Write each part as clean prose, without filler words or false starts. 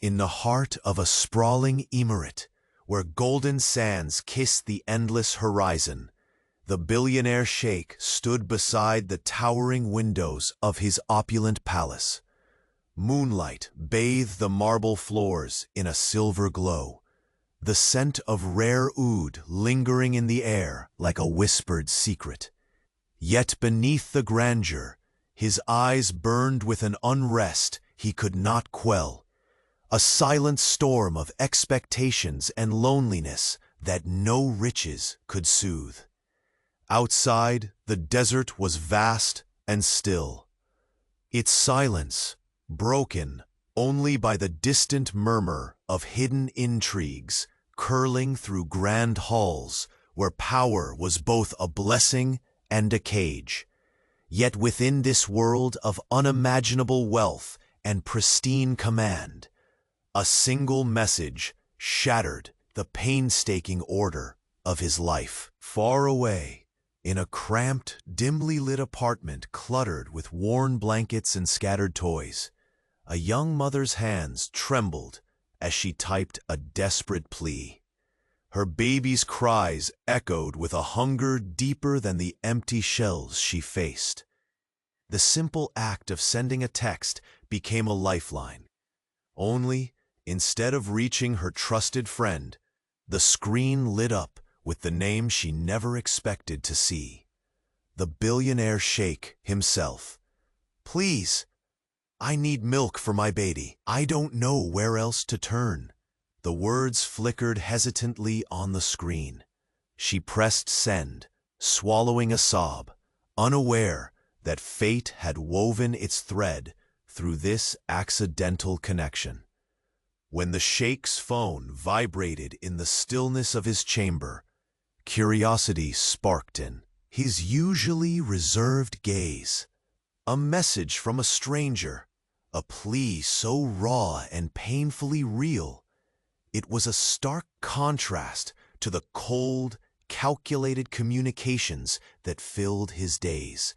In the heart of a sprawling emirate, where golden sands kiss the endless horizon, the billionaire sheikh stood beside the towering windows of his opulent palace. Moonlight bathed the marble floors in a silver glow, the scent of rare oud lingering in the air like a whispered secret. Yet beneath the grandeur, his eyes burned with an unrest he could not quell, a silent storm of expectations and loneliness that no riches could soothe. Outside, the desert was vast and still, its silence broken only by the distant murmur of hidden intrigues curling through grand halls where power was both a blessing and a cage. Yet within this world of unimaginable wealth and pristine command, a single message shattered the painstaking order of his life. Far away, in a cramped, dimly lit apartment cluttered with worn blankets and scattered toys, a young mother's hands trembled as she typed a desperate plea. Her baby's cries echoed with a hunger deeper than the empty shells she faced. The simple act of sending a text became a lifeline. Only, instead of reaching her trusted friend, the screen lit up with the name she never expected to see. The billionaire sheikh himself. "Please, I need milk for my baby. I don't know where else to turn." The words flickered hesitantly on the screen. She pressed send, swallowing a sob, unaware that fate had woven its thread through this accidental connection. When the sheikh's phone vibrated in the stillness of his chamber, curiosity sparked in his usually reserved gaze. A message from a stranger, a plea so raw and painfully real. It was a stark contrast to the cold, calculated communications that filled his days.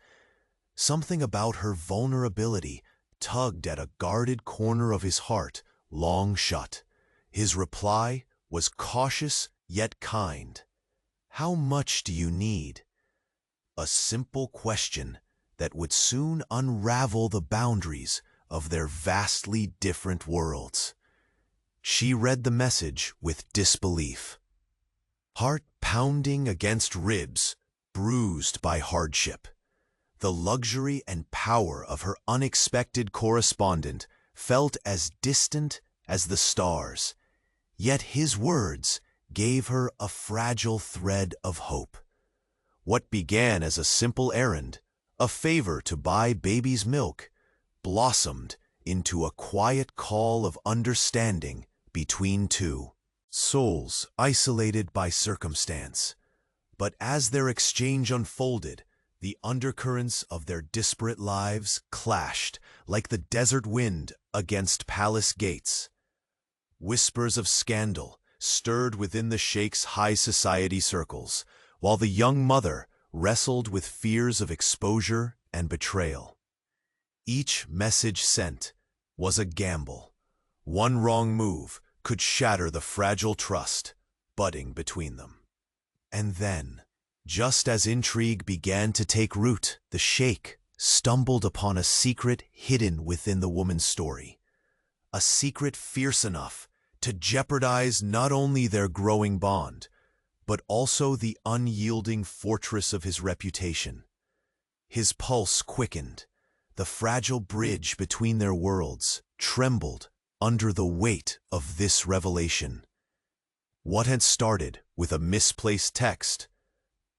Something about her vulnerability tugged at a guarded corner of his heart long shut. His reply was cautious yet kind. "How much do you need?" A simple question that would soon unravel the boundaries of their vastly different worlds. She read the message with disbelief. Heart pounding against ribs, bruised by hardship. The luxury and power of her unexpected correspondent felt as distant as the stars, yet his words gave her a fragile thread of hope. What began as a simple errand, a favor to buy baby's milk, blossomed into a quiet call of understanding between two souls isolated by circumstance. But as their exchange unfolded, the undercurrents of their disparate lives clashed like the desert wind against palace gates. Whispers of scandal stirred within the sheikh's high society circles, while the young mother wrestled with fears of exposure and betrayal. Each message sent was a gamble. One wrong move could shatter the fragile trust budding between them. And then, just as intrigue began to take root, the sheikh stumbled upon a secret hidden within the woman's story. A secret fierce enough to jeopardize not only their growing bond, but also the unyielding fortress of his reputation. His pulse quickened. The fragile bridge between their worlds trembled under the weight of this revelation. What had started with a misplaced text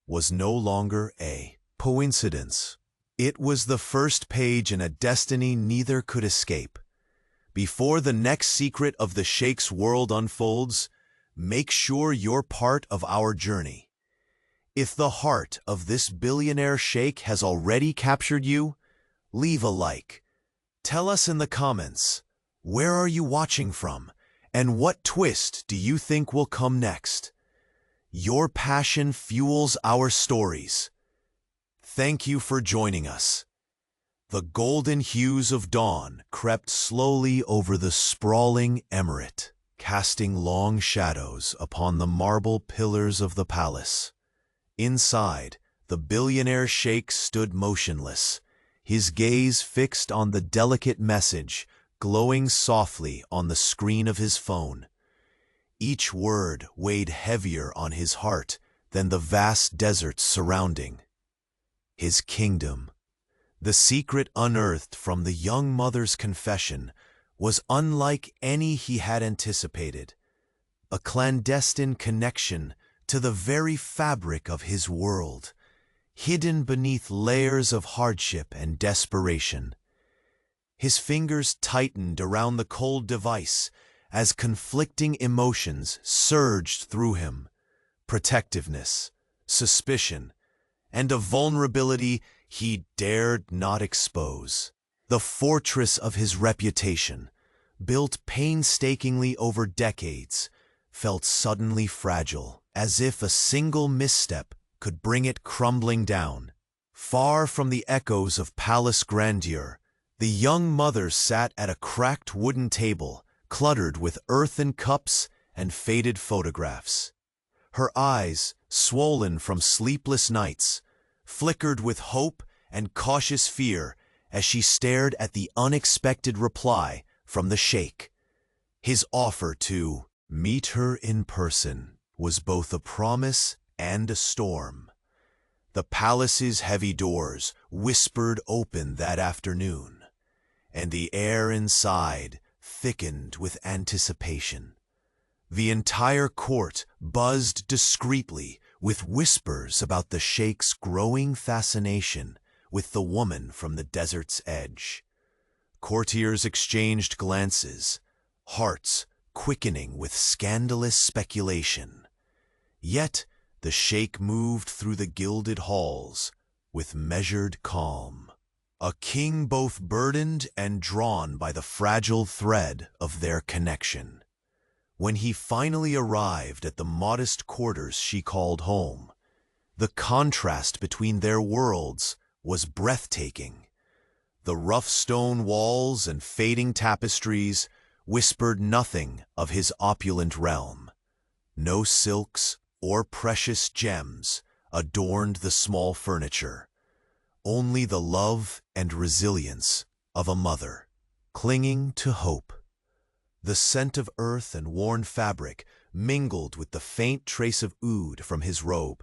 was no longer a coincidence. It was the first page in a destiny neither could escape. Before the next secret of the sheikh's world unfolds, make sure you're part of our journey. If the heart of this billionaire sheikh has already captured you, leave a like. Tell us in the comments, where are you watching from, and what twist do you think will come next? Your passion fuels our stories. Thank you for joining us. The golden hues of dawn crept slowly over the sprawling emirate, casting long shadows upon the marble pillars of the palace. Inside, the billionaire sheikh stood motionless, his gaze fixed on the delicate message glowing softly on the screen of his phone. Each word weighed heavier on his heart than the vast deserts surrounding. His kingdom, the secret unearthed from the young mother's confession, was unlike any he had anticipated. A clandestine connection to the very fabric of his world, hidden beneath layers of hardship and desperation. His fingers tightened around the cold device as conflicting emotions surged through him: protectiveness, suspicion, and a vulnerability he dared not expose. The fortress of his reputation, built painstakingly over decades, felt suddenly fragile, as if a single misstep could bring it crumbling down. Far from the echoes of palace grandeur, the young mother sat at a cracked wooden table, cluttered with earthen cups and faded photographs. Her eyes, swollen from sleepless nights, flickered with hope and cautious fear as she stared at the unexpected reply from the sheikh. His offer to meet her in person was both a promise and a storm. The palace's heavy doors whispered open that afternoon, and the air inside thickened with anticipation. The entire court buzzed discreetly with whispers about the sheikh's growing fascination with the woman from the desert's edge. Courtiers exchanged glances, hearts quickening with scandalous speculation. Yet the sheikh moved through the gilded halls with measured calm, a king both burdened and drawn by the fragile thread of their connection. When he finally arrived at the modest quarters she called home, the contrast between their worlds was breathtaking. The rough stone walls and fading tapestries whispered nothing of his opulent realm. No silks or precious gems adorned the small furniture, only the love and resilience of a mother, clinging to hope. The scent of earth and worn fabric mingled with the faint trace of oud from his robe,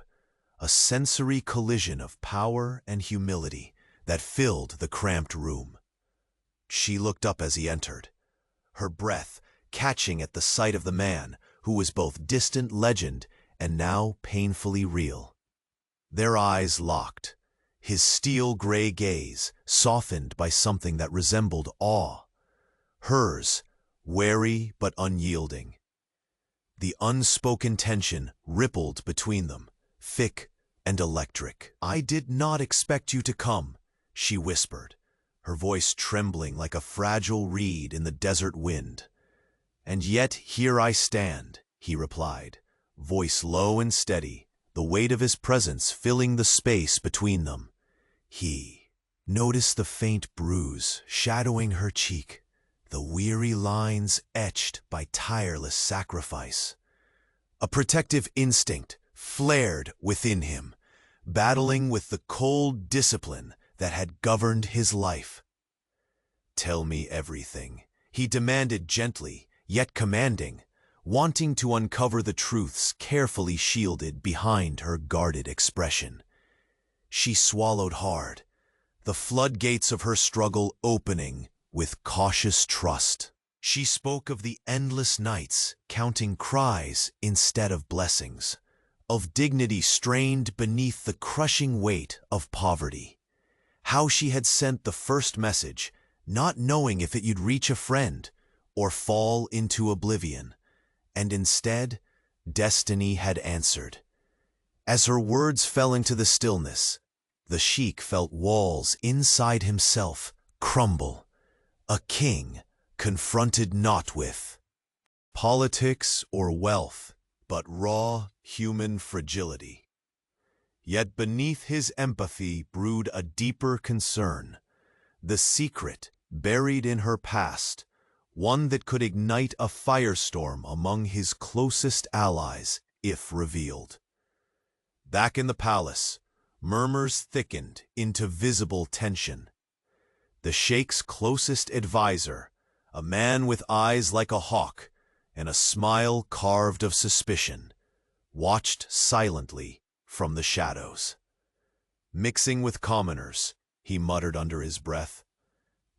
a sensory collision of power and humility that filled the cramped room. She looked up as he entered, her breath catching at the sight of the man who was both distant legend and now painfully real. Their eyes locked, his steel-gray gaze softened by something that resembled awe, hers wary but unyielding. The unspoken tension rippled between them, thick and electric. "I did not expect you to come," she whispered, her voice trembling like a fragile reed in the desert wind. "And yet here I stand," he replied, voice low and steady, the weight of his presence filling the space between them. He noticed the faint bruise shadowing her cheek, the weary lines etched by tireless sacrifice. A protective instinct flared within him, battling with the cold discipline that had governed his life. "Tell me everything," he demanded gently, yet commanding, wanting to uncover the truths carefully shielded behind her guarded expression. She swallowed hard, the floodgates of her struggle opening with cautious trust. She spoke of the endless nights, counting cries instead of blessings, of dignity strained beneath the crushing weight of poverty. How she had sent the first message, not knowing if it would reach a friend or fall into oblivion, and instead, destiny had answered. As her words fell into the stillness, the sheikh felt walls inside himself crumble. A king confronted not with politics or wealth, but raw human fragility. Yet beneath his empathy brewed a deeper concern, the secret buried in her past, one that could ignite a firestorm among his closest allies if revealed. Back in the palace, murmurs thickened into visible tension. The Sheikh's closest advisor, a man with eyes like a hawk and a smile carved of suspicion, watched silently from the shadows. Mixing with commoners, he muttered under his breath,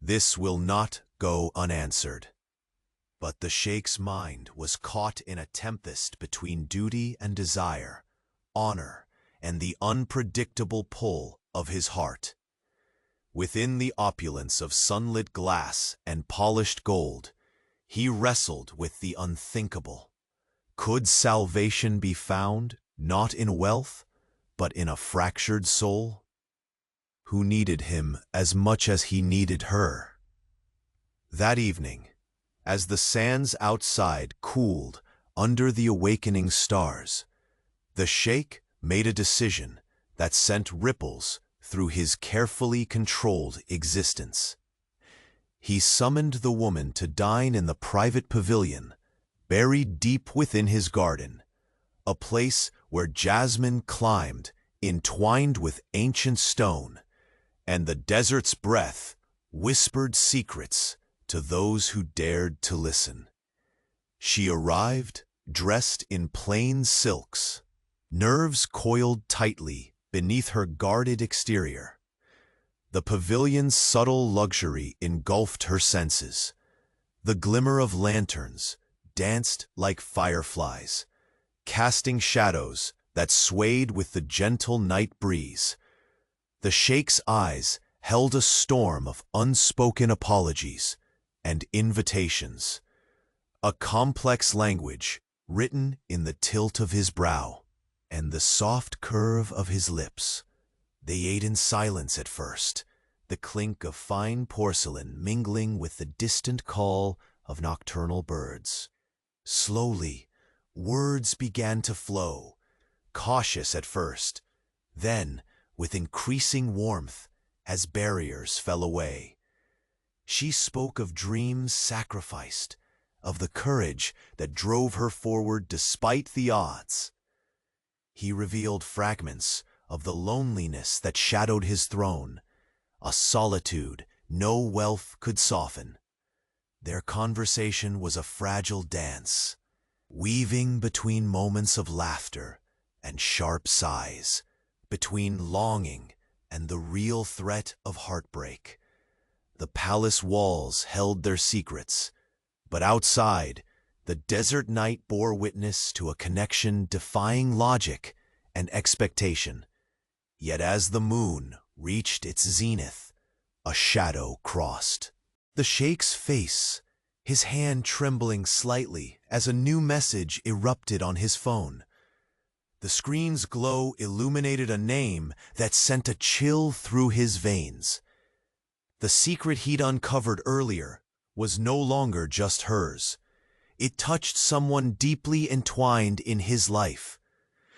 "This will not go unanswered." But the Sheikh's mind was caught in a tempest between duty and desire, honor and the unpredictable pull of his heart. Within the opulence of sunlit glass and polished gold, he wrestled with the unthinkable. Could salvation be found, not in wealth, but in a fractured soul? Who needed him as much as he needed her? That evening, as the sands outside cooled under the awakening stars, the Sheikh made a decision that sent ripples through his carefully controlled existence. He summoned the woman to dine in the private pavilion, buried deep within his garden, a place where jasmine climbed, entwined with ancient stone, and the desert's breath whispered secrets to those who dared to listen. She arrived dressed in plain silks, nerves coiled tightly beneath her guarded exterior. The pavilion's subtle luxury engulfed her senses. The glimmer of lanterns danced like fireflies, casting shadows that swayed with the gentle night breeze. The Sheikh's eyes held a storm of unspoken apologies and invitations, a complex language written in the tilt of his brow and the soft curve of his lips. They ate in silence at first, the clink of fine porcelain mingling with the distant call of nocturnal birds. Slowly, words began to flow, cautious at first, then with increasing warmth as barriers fell away. She spoke of dreams sacrificed, of the courage that drove her forward despite the odds. He revealed fragments of the loneliness that shadowed his throne, a solitude no wealth could soften. Their conversation was a fragile dance, weaving between moments of laughter and sharp sighs, between longing and the real threat of heartbreak. The palace walls held their secrets, but outside, the desert night bore witness to a connection defying logic and expectation. Yet as the moon reached its zenith, a shadow crossed the Sheikh's face, his hand trembling slightly as a new message erupted on his phone. The screen's glow illuminated a name that sent a chill through his veins. The secret he'd uncovered earlier was no longer just hers. It touched someone deeply entwined in his life,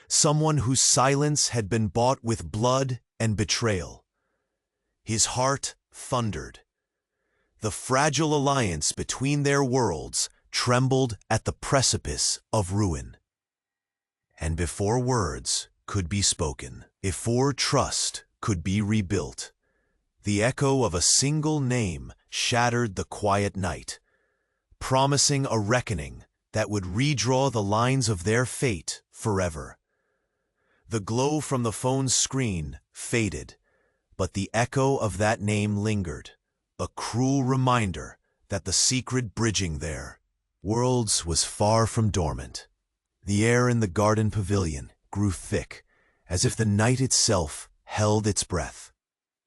someone whose silence had been bought with blood and betrayal. His heart thundered. The fragile alliance between their worlds trembled at the precipice of ruin. And before words could be spoken, before trust could be rebuilt, the echo of a single name shattered the quiet night, promising a reckoning that would redraw the lines of their fate forever. The glow from the phone's screen faded, but the echo of that name lingered, a cruel reminder that the secret bridging their worlds was far from dormant. The air in the garden pavilion grew thick, as if the night itself held its breath.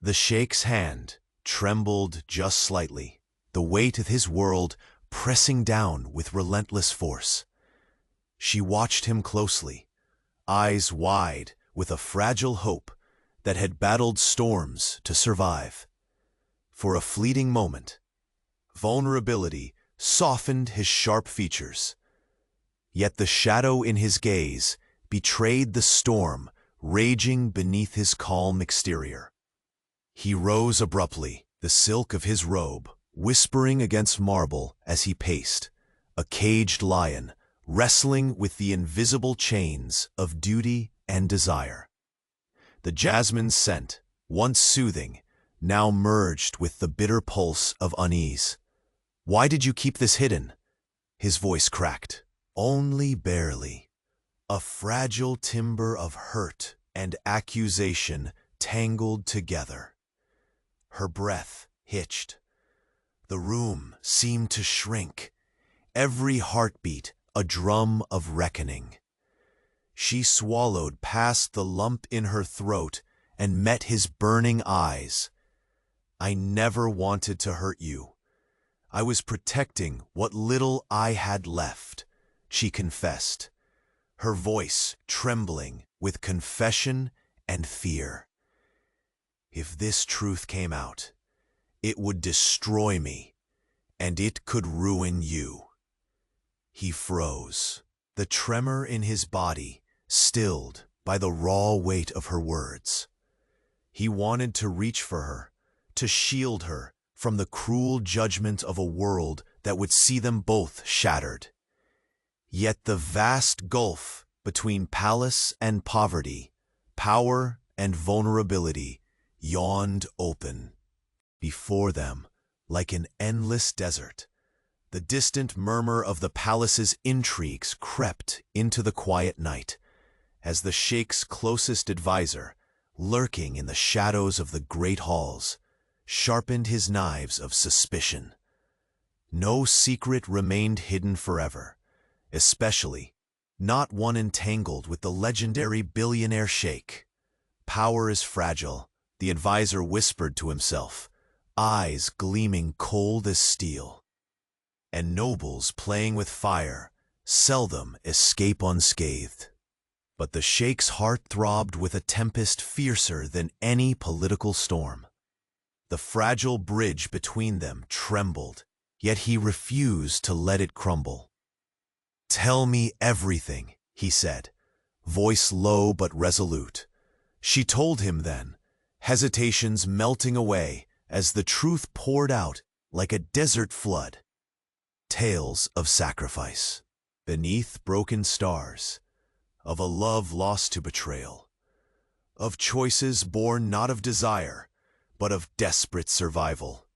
The Sheikh's hand trembled just slightly, the weight of his world pressing down with relentless force. She watched him closely, eyes wide with a fragile hope that had battled storms to survive. For a fleeting moment, vulnerability softened his sharp features. Yet the shadow in his gaze betrayed the storm raging beneath his calm exterior. He rose abruptly, the silk of his robe whispering against marble as he paced, a caged lion wrestling with the invisible chains of duty and desire. The jasmine scent, once soothing, now merged with the bitter pulse of unease. "Why did you keep this hidden?" His voice cracked. "Only barely." A fragile timber of hurt and accusation tangled together. Her breath hitched. The room seemed to shrink, every heartbeat a drum of reckoning. She swallowed past the lump in her throat and met his burning eyes. "I never wanted to hurt you. I was protecting what little I had left," she confessed, her voice trembling with confession and fear. "If this truth came out, it would destroy me, and it could ruin you." He froze, the tremor in his body stilled by the raw weight of her words. He wanted to reach for her, to shield her from the cruel judgment of a world that would see them both shattered. Yet the vast gulf between palace and poverty, power and vulnerability, yawned open. Before them, like an endless desert, the distant murmur of the palace's intrigues crept into the quiet night, as the Sheikh's closest advisor, lurking in the shadows of the great halls, sharpened his knives of suspicion. No secret remained hidden forever, especially not one entangled with the legendary Billionaire Sheikh. "Power is fragile," the advisor whispered to himself, eyes gleaming cold as steel. "And nobles playing with fire seldom escape unscathed." But the Sheikh's heart throbbed with a tempest fiercer than any political storm. The fragile bridge between them trembled, yet he refused to let it crumble. "Tell me everything," he said, voice low but resolute. She told him then, hesitations melting away as the truth poured out like a desert flood. Tales of sacrifice, beneath broken stars, of a love lost to betrayal, of choices born not of desire, but of desperate survival.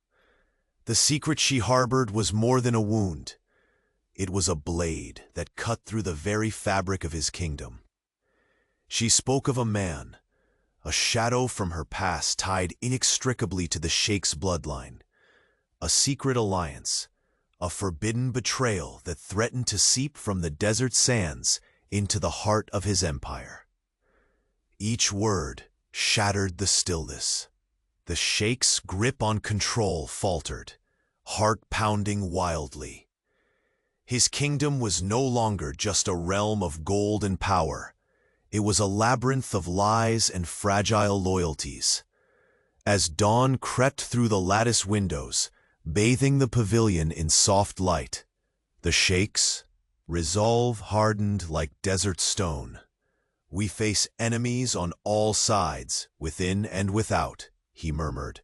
The secret she harbored was more than a wound. It was a blade that cut through the very fabric of his kingdom. She spoke of a man, a shadow from her past tied inextricably to the Sheikh's bloodline, a secret alliance, a forbidden betrayal that threatened to seep from the desert sands into the heart of his empire. Each word shattered the stillness. The Sheikh's grip on control faltered, heart pounding wildly. His kingdom was no longer just a realm of gold and power. It was a labyrinth of lies and fragile loyalties. As dawn crept through the lattice windows, bathing the pavilion in soft light, the Sheikh's resolve hardened like desert stone. "We face enemies on all sides, within and without," he murmured.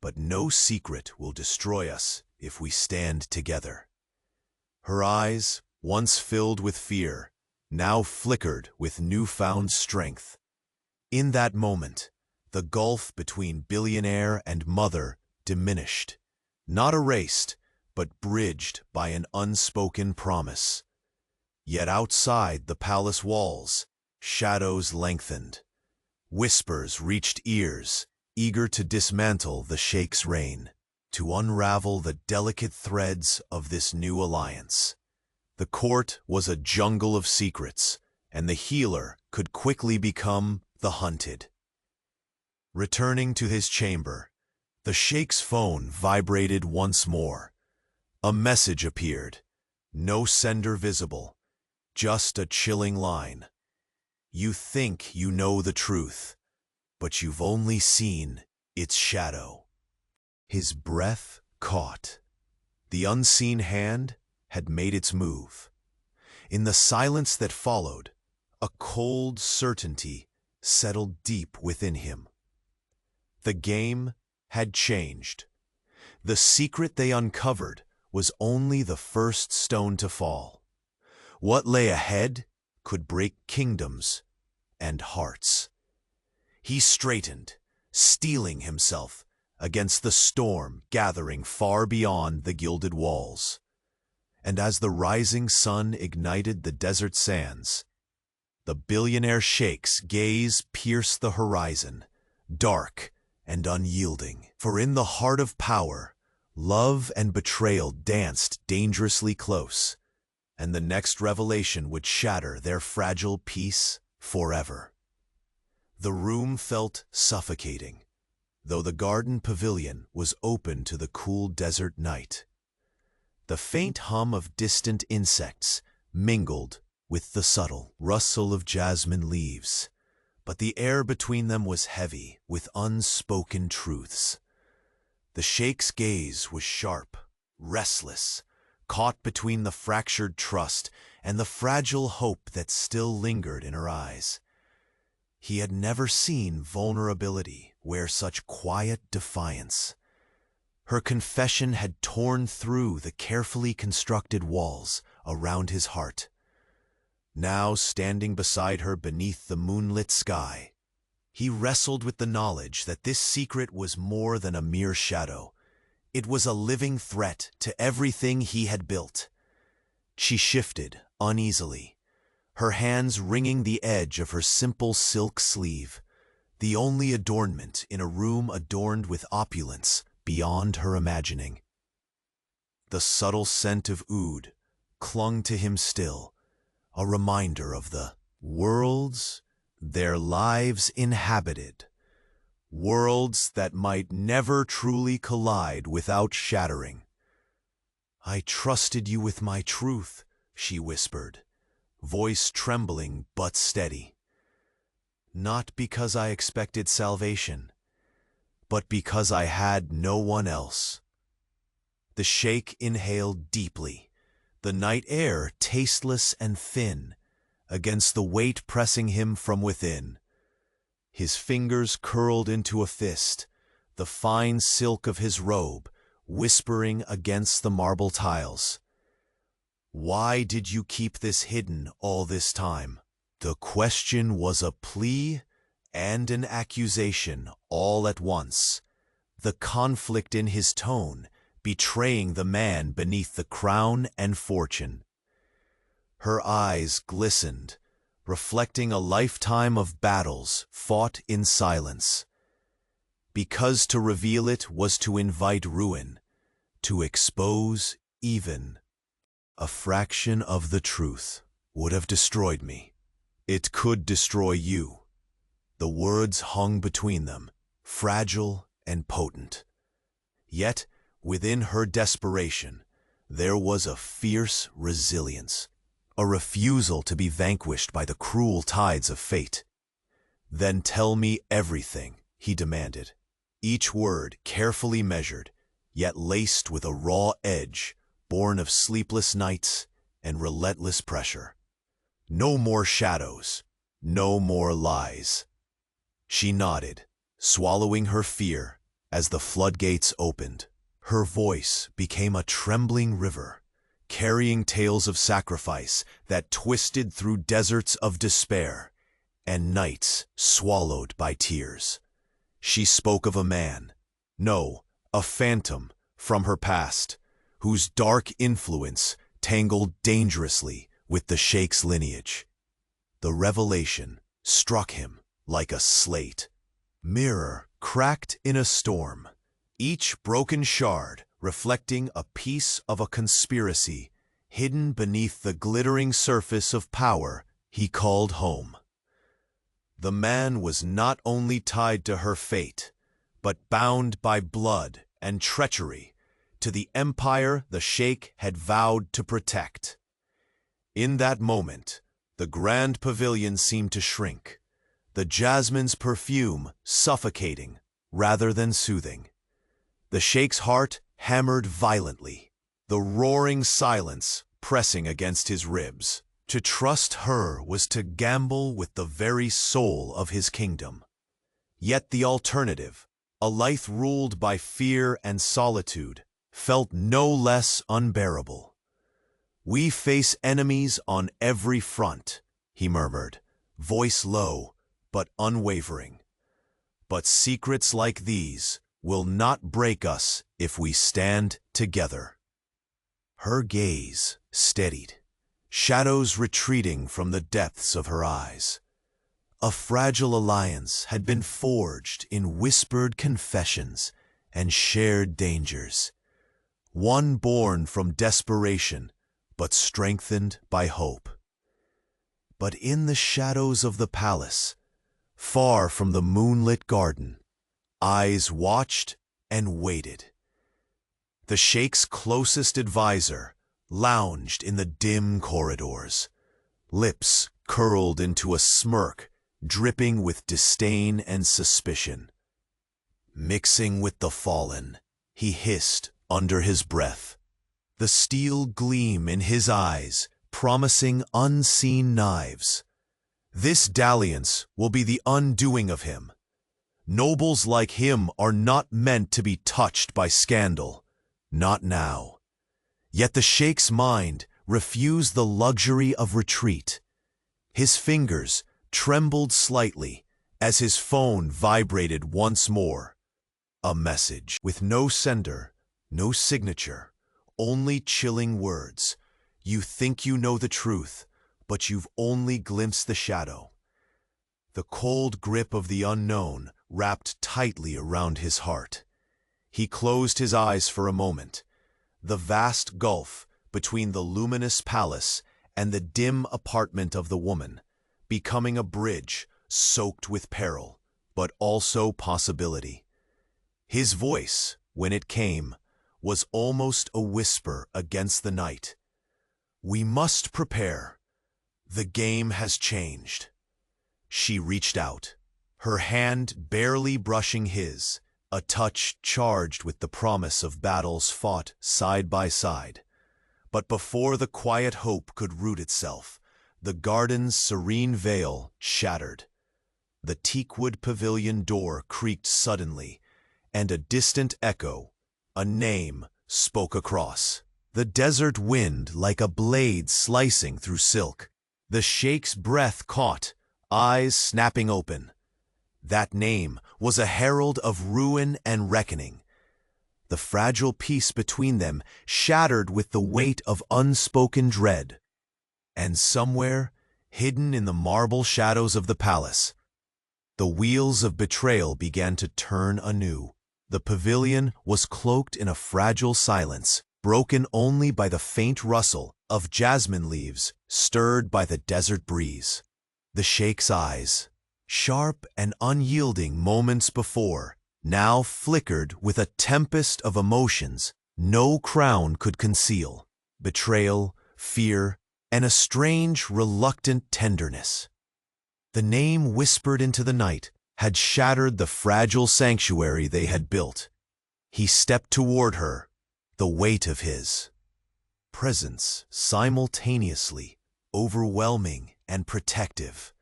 "But no secret will destroy us if we stand together." Her eyes, once filled with fear, now flickered with newfound strength. In that moment, the gulf between billionaire and mother diminished, not erased, but bridged by an unspoken promise. Yet outside the palace walls, shadows lengthened. Whispers reached ears, eager to dismantle the Sheikh's reign, to unravel the delicate threads of this new alliance. The court was a jungle of secrets, and the healer could quickly become the hunted. Returning to his chamber, the Sheikh's phone vibrated once more. A message appeared, no sender visible, just a chilling line. "You think you know the truth, but you've only seen its shadow." His breath caught. The unseen hand had made its move. In the silence that followed, a cold certainty settled deep within him. The game had changed. The secret they uncovered was only the first stone to fall. What lay ahead could break kingdoms and hearts. He straightened, steeling himself against the storm gathering far beyond the gilded walls. And as the rising sun ignited the desert sands, the billionaire Sheikh's gaze pierced the horizon, dark and unyielding. For in the heart of power, love and betrayal danced dangerously close, and the next revelation would shatter their fragile peace forever. The room felt suffocating, though the garden pavilion was open to the cool desert night. The faint hum of distant insects mingled with the subtle rustle of jasmine leaves, but the air between them was heavy with unspoken truths. The Sheikh's gaze was sharp, restless, caught between the fractured trust and the fragile hope that still lingered in her eyes. He had never seen vulnerability wear such quiet defiance. Her confession had torn through the carefully constructed walls around his heart. Now, standing beside her beneath the moonlit sky, he wrestled with the knowledge that this secret was more than a mere shadow. It was a living threat to everything he had built. She shifted uneasily, her hands wringing the edge of her simple silk sleeve, the only adornment in a room adorned with opulence beyond her imagining. The subtle scent of oud clung to him still, a reminder of the worlds their lives inhabited, worlds that might never truly collide without shattering. "I trusted you with my truth," she whispered, voice trembling but steady. "Not because I expected salvation, but because I had no one else." The Sheikh inhaled deeply, the night air tasteless and thin, against the weight pressing him from within. His fingers curled into a fist, the fine silk of his robe whispering against the marble tiles. "Why did you keep this hidden all this time?" The question was a plea and an accusation all at once, the conflict in his tone betraying the man beneath the crown and fortune. Her eyes glistened, reflecting a lifetime of battles fought in silence. Because to reveal it was to invite ruin, to expose even a fraction of the truth would have destroyed me. It could destroy you. The words hung between them, fragile and potent. Yet, within her desperation, there was a fierce resilience, a refusal to be vanquished by the cruel tides of fate. "Then tell me everything," he demanded, each word carefully measured, yet laced with a raw edge, born of sleepless nights and relentless pressure. "No more shadows, no more lies." She nodded, swallowing her fear as the floodgates opened. Her voice became a trembling river, carrying tales of sacrifice that twisted through deserts of despair and nights swallowed by tears. She spoke of a man, no, a phantom from her past, whose dark influence tangled dangerously with the Sheikh's lineage. The revelation struck him like a slate mirror cracked in a storm, each broken shard reflecting a piece of a conspiracy hidden beneath the glittering surface of power he called home. The man was not only tied to her fate, but bound by blood and treachery to the empire the Sheikh had vowed to protect. In that moment, the grand pavilion seemed to shrink, the jasmine's perfume suffocating rather than soothing. The Sheikh's heart hammered violently, the roaring silence pressing against his ribs. To trust her was to gamble with the very soul of his kingdom. Yet the alternative, a life ruled by fear and solitude, felt no less unbearable. "We face enemies on every front," he murmured, voice low but unwavering. "But secrets like these will not break us if we stand together." Her gaze steadied, shadows retreating from the depths of her eyes. A fragile alliance had been forged in whispered confessions and shared dangers, one born from desperation but strengthened by hope. But in the shadows of the palace, far from the moonlit garden, eyes watched and waited. The Sheikh's closest advisor lounged in the dim corridors, lips curled into a smirk dripping with disdain and suspicion. "Mixing with the fallen," he hissed under his breath, the steel gleam in his eyes promising unseen knives. "This dalliance will be the undoing of him. Nobles like him are not meant to be touched by scandal, not now." Yet the Sheikh's mind refused the luxury of retreat. His fingers trembled slightly as his phone vibrated once more. A message with no sender, no signature, only chilling words. "You think you know the truth, but you've only glimpsed the shadow." The cold grip of the unknown wrapped tightly around his heart. He closed his eyes for a moment. The vast gulf between the luminous palace and the dim apartment of the woman, becoming a bridge soaked with peril, but also possibility. His voice, when it came, was almost a whisper against the night. "We must prepare. The game has changed." She reached out, her hand barely brushing his, a touch charged with the promise of battles fought side by side. But before the quiet hope could root itself, the garden's serene veil shattered. The teakwood pavilion door creaked suddenly, and a distant echo, a name, spoke across. The desert wind like a blade slicing through silk. The Sheikh's breath caught, eyes snapping open. That name was a herald of ruin and reckoning. The fragile peace between them shattered with the weight of unspoken dread. And somewhere, hidden in the marble shadows of the palace, the wheels of betrayal began to turn anew. The pavilion was cloaked in a fragile silence, broken only by the faint rustle of jasmine leaves stirred by the desert breeze. The Sheikh's eyes, sharp and unyielding moments before, now flickered with a tempest of emotions no crown could conceal: betrayal, fear, and a strange, reluctant tenderness. The name whispered into the night had shattered the fragile sanctuary they had built. He stepped toward her, the weight of his presence simultaneously overwhelming and protective.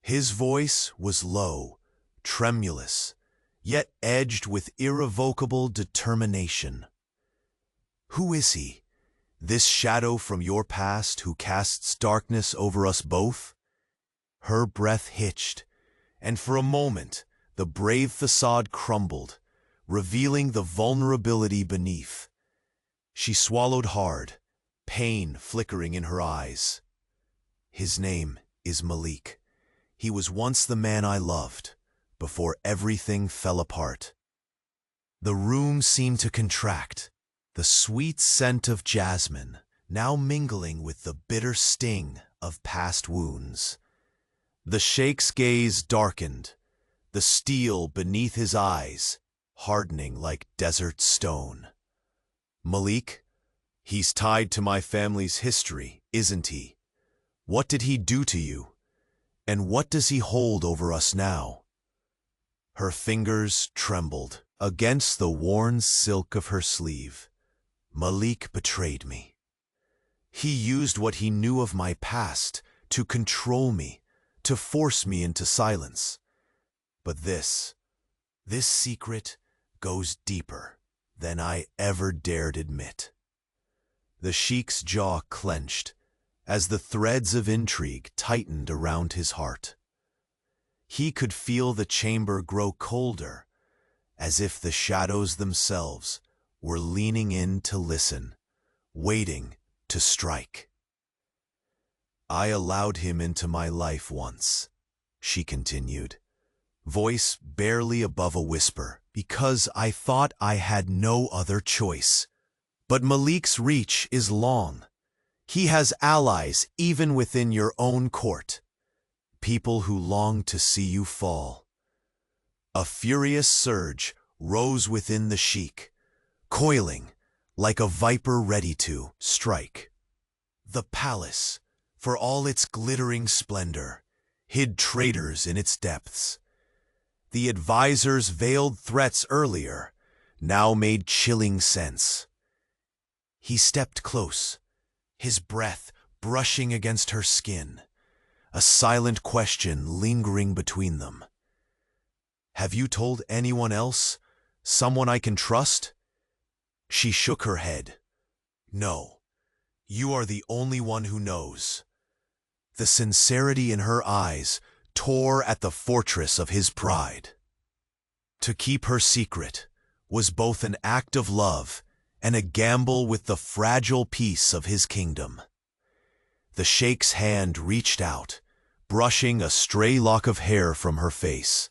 His voice was low, tremulous, yet edged with irrevocable determination. "Who is he, this shadow from your past who casts darkness over us both?" Her breath hitched, and for a moment the brave facade crumbled, revealing the vulnerability beneath. She swallowed hard, pain flickering in her eyes. "His name is Malik. He was once the man I loved, before everything fell apart." The room seemed to contract, the sweet scent of jasmine now mingling with the bitter sting of past wounds. The Sheikh's gaze darkened, the steel beneath his eyes hardening like desert stone. "Malik? He's tied to my family's history, isn't he? What did he do to you? And what does he hold over us now?" Her fingers trembled against the worn silk of her sleeve. "Malik betrayed me. He used what he knew of my past to control me, to force me into silence. But this This secret goes deeper than I ever dared admit. The Sheikh's jaw clenched as the threads of intrigue tightened around his heart. He could feel the chamber grow colder, as if the shadows themselves were leaning in to listen, waiting to strike. I allowed him into my life once, she continued, voice barely above a whisper, because I thought I had no other choice. But Malik's reach is long. He has allies even within your own court, people who long to see you fall. A furious surge rose within the Sheikh, coiling like a viper ready to strike. The palace, for all its glittering splendor, hid traitors in its depths. The advisor's veiled threats earlier now made chilling sense. He stepped close, his breath brushing against her skin, a silent question lingering between them. Have you told anyone else? Someone I can trust? She shook her head. No, you are the only one who knows. The sincerity in her eyes tore at the fortress of his pride. To keep her secret was both an act of love and a gamble with the fragile peace of his kingdom. The Sheikh's hand reached out, brushing a stray lock of hair from her face.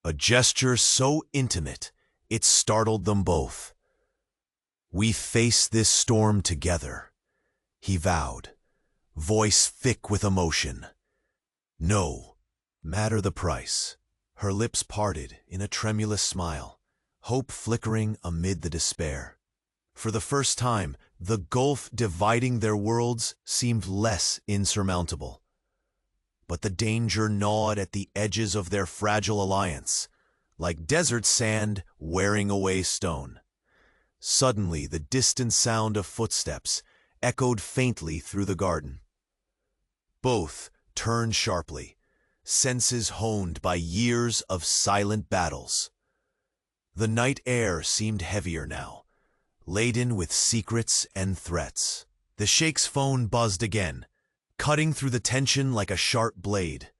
A gesture so intimate, it startled them both. We face this storm together, he vowed, voice thick with emotion. No matter the price. Her lips parted in a tremulous smile, hope flickering amid the despair. For the first time, the gulf dividing their worlds seemed less insurmountable. But the danger gnawed at the edges of their fragile alliance, like desert sand wearing away stone. Suddenly, the distant sound of footsteps echoed faintly through the garden. Both turned sharply, senses honed by years of silent battles. The night air seemed heavier now, laden with secrets and threats. The Sheikh's phone buzzed again, cutting through the tension like a sharp blade.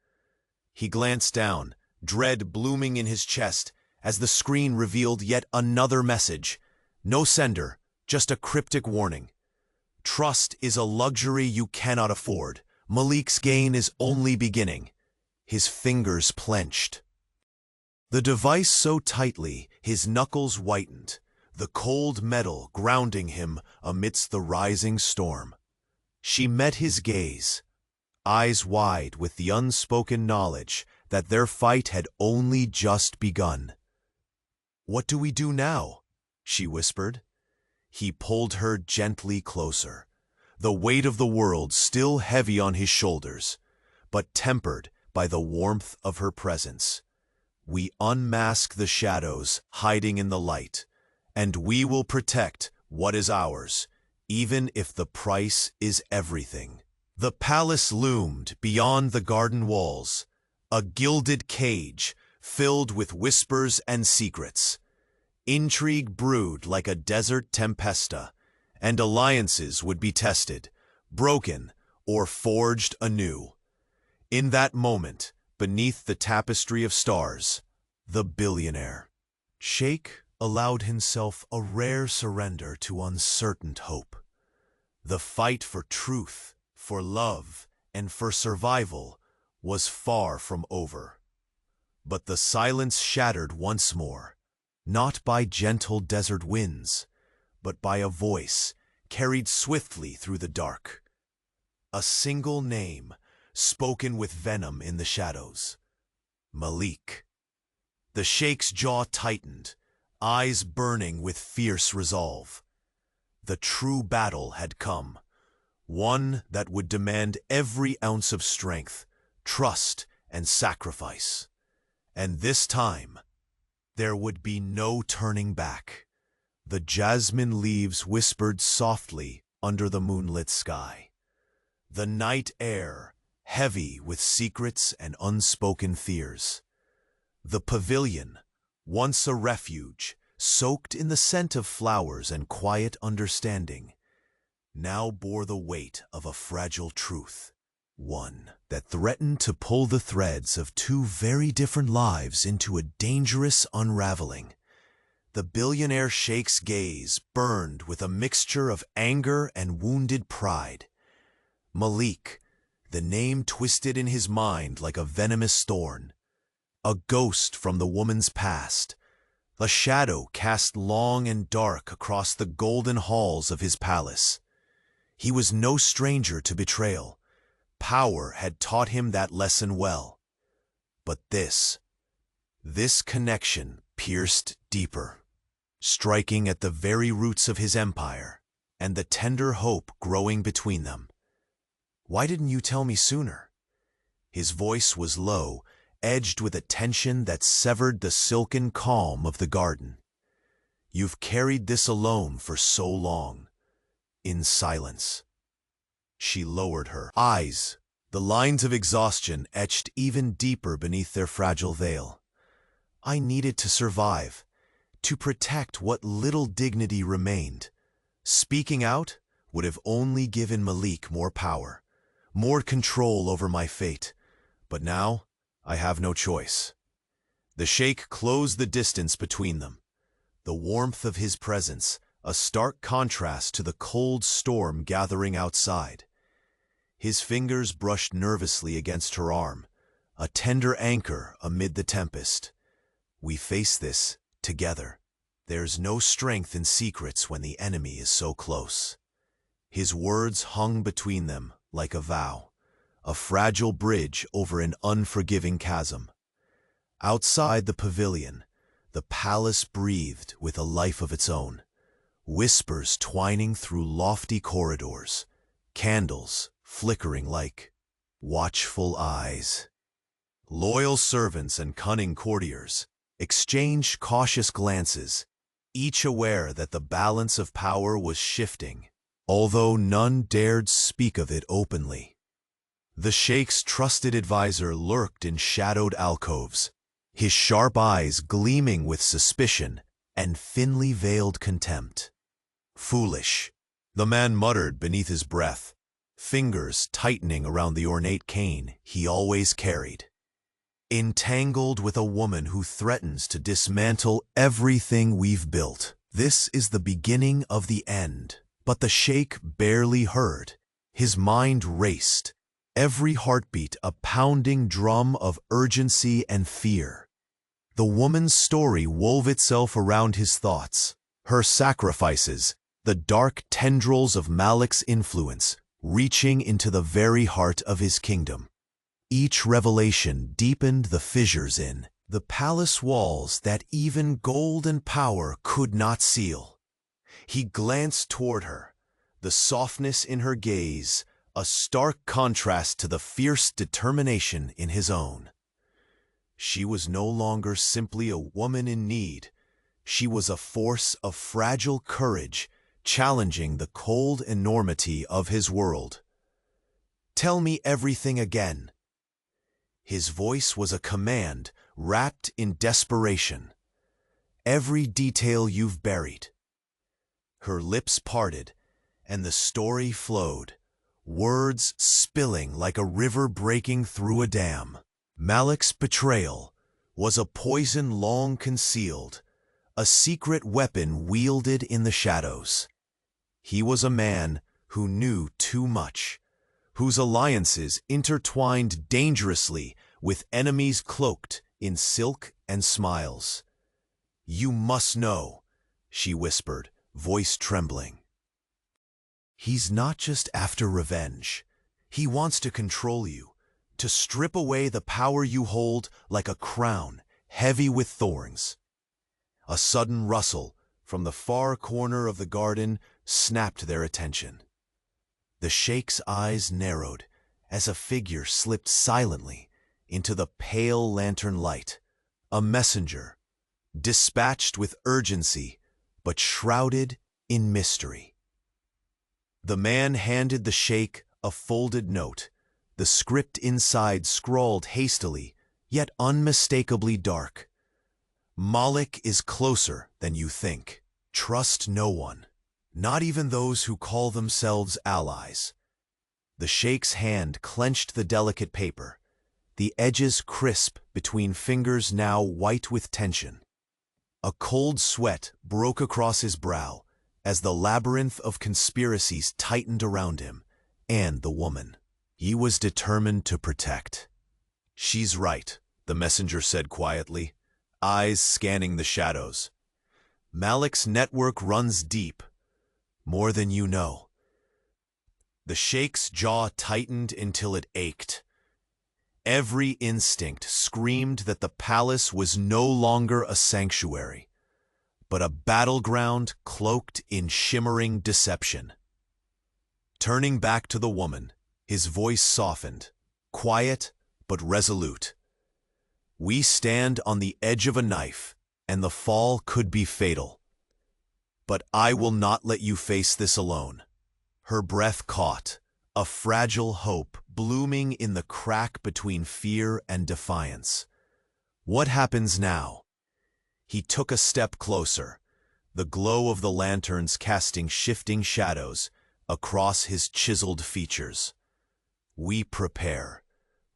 He glanced down, dread blooming in his chest, as the screen revealed yet another message. No sender, just a cryptic warning. Trust is a luxury you cannot afford. Malik's gain is only beginning. His fingers clenched. The device so tightly, his knuckles whitened, the cold metal grounding him amidst the rising storm. She met his gaze, eyes wide with the unspoken knowledge that their fight had only just begun. "What do we do now?" she whispered. He pulled her gently closer, the weight of the world still heavy on his shoulders, but tempered by the warmth of her presence. "We unmask the shadows hiding in the light, and we will protect what is ours, even if the price is everything." The palace loomed beyond the garden walls, a gilded cage filled with whispers and secrets. Intrigue brewed like a desert tempesta, and alliances would be tested, broken, or forged anew. In that moment, beneath the tapestry of stars, the billionaire Sheikh allowed himself a rare surrender to uncertain hope. The fight for truth, for love, and for survival was far from over. But the silence shattered once more, not by gentle desert winds, but by a voice carried swiftly through the dark. A single name, spoken with venom in the shadows. Malik. The Sheikh's jaw tightened, eyes burning with fierce resolve. The true battle had come, one that would demand every ounce of strength, trust, and sacrifice. And this time, there would be no turning back. The jasmine leaves whispered softly under the moonlit sky. The night air, heavy with secrets and unspoken fears. The pavilion, once a refuge, soaked in the scent of flowers and quiet understanding, now bore the weight of a fragile truth, one that threatened to pull the threads of two very different lives into a dangerous unraveling. The billionaire sheikh's gaze burned with a mixture of anger and wounded pride. Malik, the name twisted in his mind like a venomous thorn. A ghost from the woman's past, a shadow cast long and dark across the golden halls of his palace. He was no stranger to betrayal. Power had taught him that lesson well. But this connection pierced deeper, striking at the very roots of his empire and the tender hope growing between them. "Why didn't you tell me sooner?" His voice was low, edged with a tension that severed the silken calm of the garden. "You've carried this alone for so long, in silence." She lowered her eyes, the lines of exhaustion etched even deeper beneath their fragile veil. "I needed to survive, to protect what little dignity remained. Speaking out would have only given Malik more power, more control over my fate. But now, I have no choice." The sheikh closed the distance between them. The warmth of his presence, a stark contrast to the cold storm gathering outside. His fingers brushed nervously against her arm, a tender anchor amid the tempest. "We face this together. There's no strength in secrets when the enemy is so close." His words hung between them like a vow, a fragile bridge over an unforgiving chasm. Outside the pavilion, the palace breathed with a life of its own, whispers twining through lofty corridors, candles flickering like watchful eyes. Loyal servants and cunning courtiers exchanged cautious glances, each aware that the balance of power was shifting, although none dared speak of it openly. The sheikh's trusted advisor lurked in shadowed alcoves, his sharp eyes gleaming with suspicion and thinly veiled contempt. "Foolish," the man muttered beneath his breath, fingers tightening around the ornate cane he always carried. "Entangled with a woman who threatens to dismantle everything we've built. This is the beginning of the end." But the sheikh barely heard. His mind raced, every heartbeat a pounding drum of urgency and fear. The woman's story wove itself around his thoughts. Her sacrifices, the dark tendrils of Malik's influence, reaching into the very heart of his kingdom. Each revelation deepened the fissures in the palace walls that even gold and power could not seal. He glanced toward her, the softness in her gaze, a stark contrast to the fierce determination in his own. She was no longer simply a woman in need. She was a force of fragile courage, challenging the cold enormity of his world. "Tell me everything again." His voice was a command wrapped in desperation. "Every detail you've buried." Her lips parted, and the story flowed, words spilling like a river breaking through a dam. Malik's betrayal was a poison long concealed, a secret weapon wielded in the shadows. He was a man who knew too much, whose alliances intertwined dangerously with enemies cloaked in silk and smiles. "You must know," she whispered, voice trembling. "He's not just after revenge. He wants to control you, to strip away the power you hold like a crown heavy with thorns." A sudden rustle from the far corner of the garden snapped their attention. The sheikh's eyes narrowed as a figure slipped silently into the pale lantern light, a messenger, dispatched with urgency but shrouded in mystery. The man handed the sheikh a folded note, the script inside scrawled hastily, yet unmistakably dark. Malik is closer than you think. Trust no one, not even those who call themselves allies. The Sheikh's hand clenched the delicate paper, the edges crisp between fingers now white with tension. A cold sweat broke across his brow as the labyrinth of conspiracies tightened around him and the woman he was determined to protect. "She's right," the messenger said quietly, eyes scanning the shadows. "Malik's network runs deep, more than you know." The Sheikh's jaw tightened until it ached. Every instinct screamed that the palace was no longer a sanctuary, but a battleground cloaked in shimmering deception. Turning back to the woman, his voice softened, quiet but resolute. "We stand on the edge of a knife, and the fall could be fatal. But I will not let you face this alone." Her breath caught, a fragile hope blooming in the crack between fear and defiance. "What happens now?" He took a step closer, the glow of the lanterns casting shifting shadows across his chiseled features. "We prepare.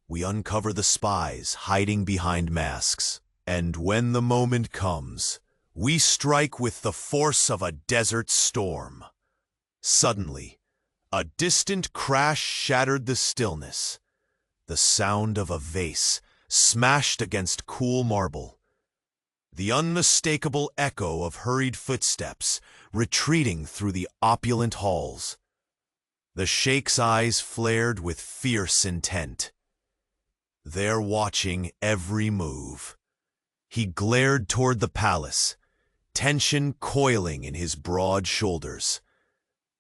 We uncover the spies hiding behind masks. And when the moment comes, we strike with the force of a desert storm." Suddenly, a distant crash shattered the stillness, the sound of a vase smashed against cool marble, the unmistakable echo of hurried footsteps retreating through the opulent halls. The Sheikh's eyes flared with fierce intent. They're watching every move. He glared toward the palace, tension coiling in his broad shoulders.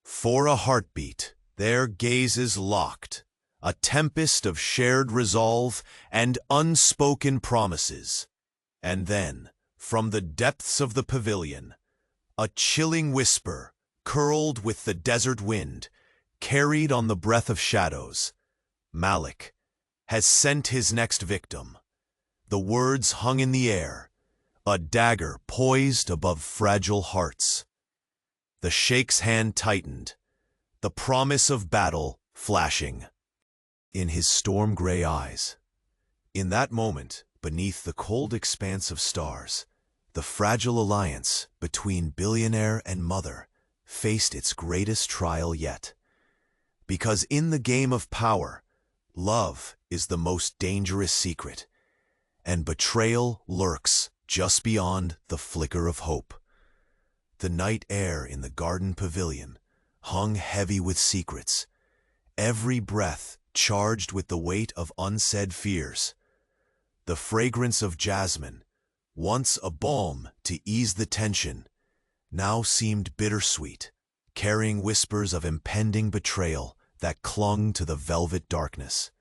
For a heartbeat, their gazes locked, a tempest of shared resolve and unspoken promises. And then, from the depths of the pavilion, a chilling whisper, curled with the desert wind, carried on the breath of shadows. "Malik has sent his next victim." The words hung in the air, a dagger poised above fragile hearts. The Sheikh's hand tightened, the promise of battle flashing in his storm-gray eyes. In that moment, beneath the cold expanse of stars, the fragile alliance between billionaire and mother faced its greatest trial yet. Because in the game of power, love is the most dangerous secret, and betrayal lurks just beyond the flicker of hope. The night air in the garden pavilion hung heavy with secrets, every breath charged with the weight of unsaid fears. The fragrance of jasmine, once a balm to ease the tension, now seemed bittersweet, carrying whispers of impending betrayal that clung to the velvet darkness.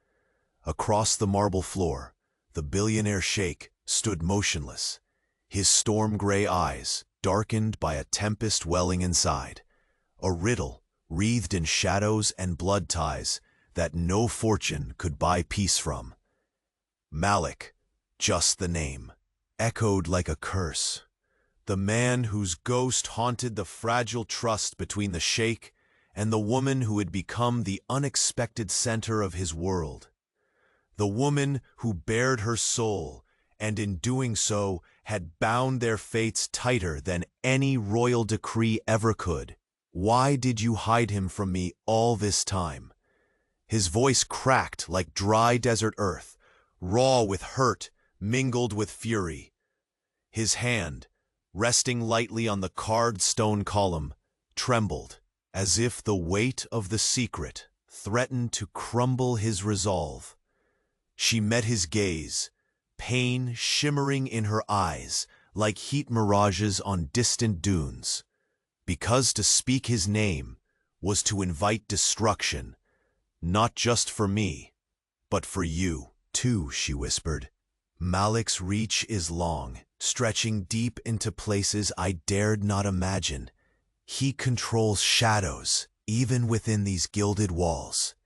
Across the marble floor, the billionaire sheikh stood motionless, his storm-gray eyes darkened by a tempest welling inside, a riddle wreathed in shadows and blood ties that no fortune could buy peace from. Malik, just the name, echoed like a curse. The man whose ghost haunted the fragile trust between the sheikh and the woman who had become the unexpected center of his world. The woman who bared her soul, and in doing so had bound their fates tighter than any royal decree ever could. "Why did you hide him from me all this time?" His voice cracked like dry desert earth, raw with hurt mingled with fury. His hand, resting lightly on the carved stone column, trembled, as if the weight of the secret threatened to crumble his resolve. She met his gaze, pain shimmering in her eyes like heat mirages on distant dunes. Because to speak his name was to invite destruction, not just for me, but for you, too, she whispered. "Malik's reach is long, stretching deep into places I dared not imagine. He controls shadows, even within these gilded walls."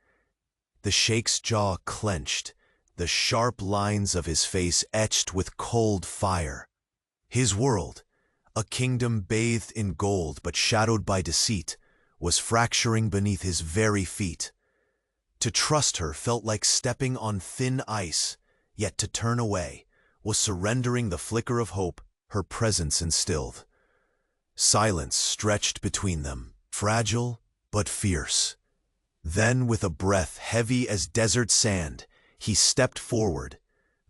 The sheikh's jaw clenched, the sharp lines of his face etched with cold fire. His world, a kingdom bathed in gold but shadowed by deceit, was fracturing beneath his very feet. To trust her felt like stepping on thin ice, yet to turn away was surrendering the flicker of hope her presence instilled. Silence stretched between them, fragile but fierce. Then, with a breath heavy as desert sand, he stepped forward,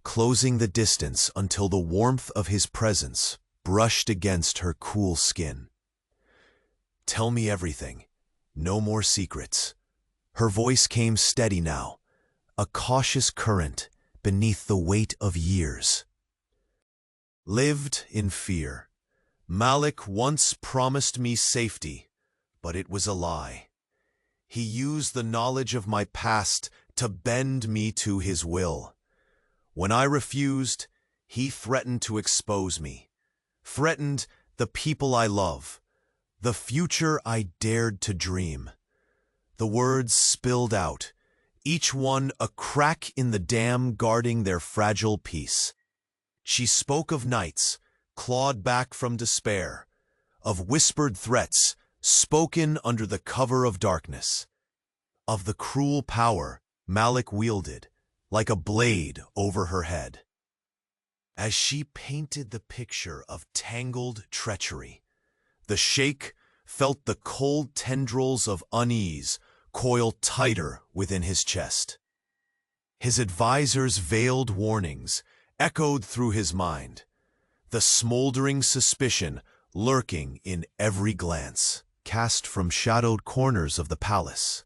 closing the distance until the warmth of his presence brushed against her cool skin. "Tell me everything. No more secrets." Her voice came steady now, a cautious current beneath the weight of years. Lived in fear. Malik once promised me safety, but it was a lie. He used the knowledge of my past to bend me to his will. When I refused, he threatened to expose me, threatened the people I love, the future I dared to dream. The words spilled out, each one a crack in the dam guarding their fragile peace. She spoke of nights, clawed back from despair, of whispered threats, spoken under the cover of darkness, of the cruel power Malik wielded, like a blade over her head. As she painted the picture of tangled treachery, the sheikh felt the cold tendrils of unease coil tighter within his chest. His advisor's veiled warnings echoed through his mind, the smoldering suspicion lurking in every glance cast from shadowed corners of the palace.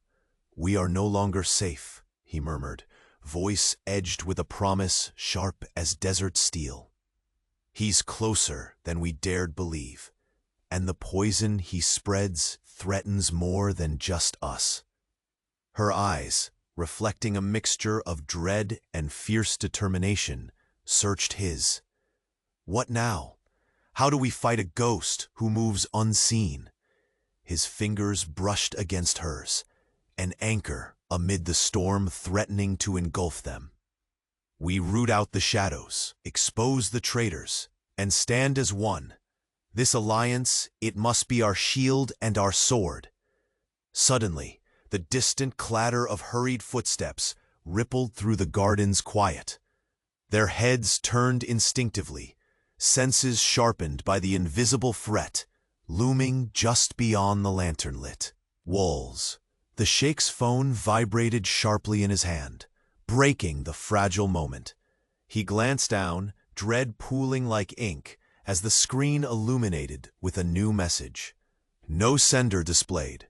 "We are no longer safe," he murmured, voice edged with a promise sharp as desert steel. "He's closer than we dared believe, and the poison he spreads threatens more than just us." Her eyes, reflecting a mixture of dread and fierce determination, searched his. What now? How do we fight a ghost who moves unseen? His fingers brushed against hers, an anchor amid the storm threatening to engulf them. "We root out the shadows, expose the traitors, and stand as one. This alliance, it must be our shield and our sword." Suddenly, the distant clatter of hurried footsteps rippled through the garden's quiet. Their heads turned instinctively, senses sharpened by the invisible threat looming just beyond the lantern-lit walls. The sheikh's phone vibrated sharply in his hand, breaking the fragile moment. He glanced down, dread pooling like ink, as the screen illuminated with a new message. No sender displayed,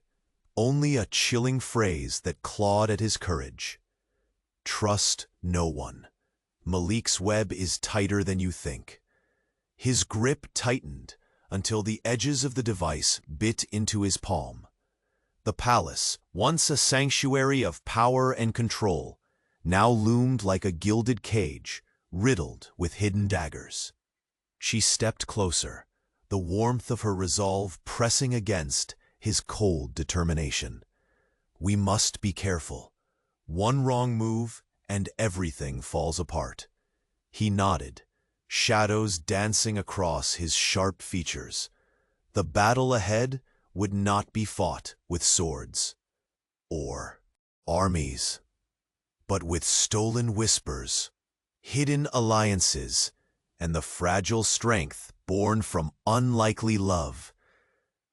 only a chilling phrase that clawed at his courage. "Trust no one. Malik's web is tighter than you think." His grip tightened until the edges of the device bit into his palm. The palace, once a sanctuary of power and control, now loomed like a gilded cage, riddled with hidden daggers. She stepped closer, the warmth of her resolve pressing against his cold determination. "We must be careful. One wrong move, and everything falls apart." He nodded, shadows dancing across his sharp features. The battle ahead would not be fought with swords or armies, but with stolen whispers, hidden alliances, and the fragile strength born from unlikely love.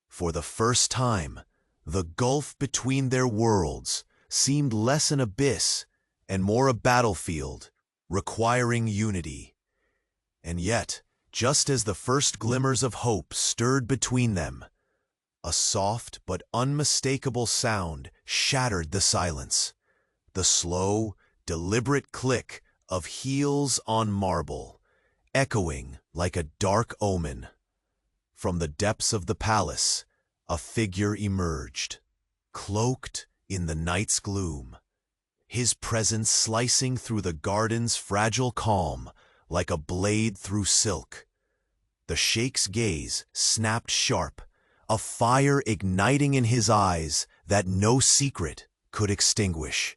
For the first time, the gulf between their worlds seemed less an abyss and more a battlefield, requiring unity. And yet, just as the first glimmers of hope stirred between them, a soft but unmistakable sound shattered the silence. The slow, deliberate click of heels on marble, echoing like a dark omen. From the depths of the palace, a figure emerged, cloaked in the night's gloom, his presence slicing through the garden's fragile calm like a blade through silk. The sheikh's gaze snapped sharp, a fire igniting in his eyes that no secret could extinguish.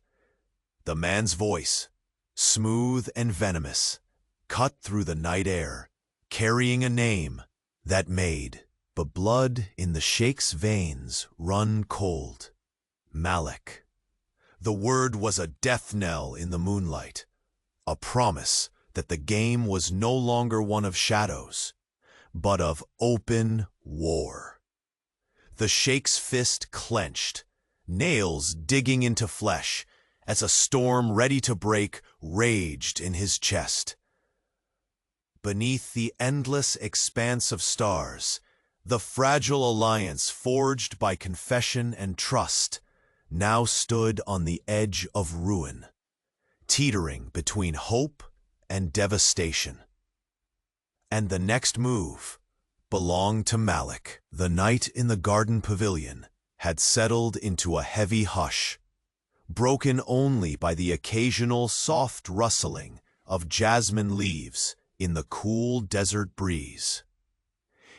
The man's voice, smooth and venomous, cut through the night air, carrying a name that made the blood in the Sheikh's veins run cold. Malik. The word was a death knell in the moonlight, a promise that the game was no longer one of shadows, but of open war. The Sheikh's fist clenched, nails digging into flesh, as a storm ready to break raged in his chest. Beneath the endless expanse of stars, the fragile alliance forged by confession and trust now stood on the edge of ruin, teetering between hope and devastation. And the next move belonged to Malik. The night in the garden pavilion had settled into a heavy hush, broken only by the occasional soft rustling of jasmine leaves in the cool desert breeze.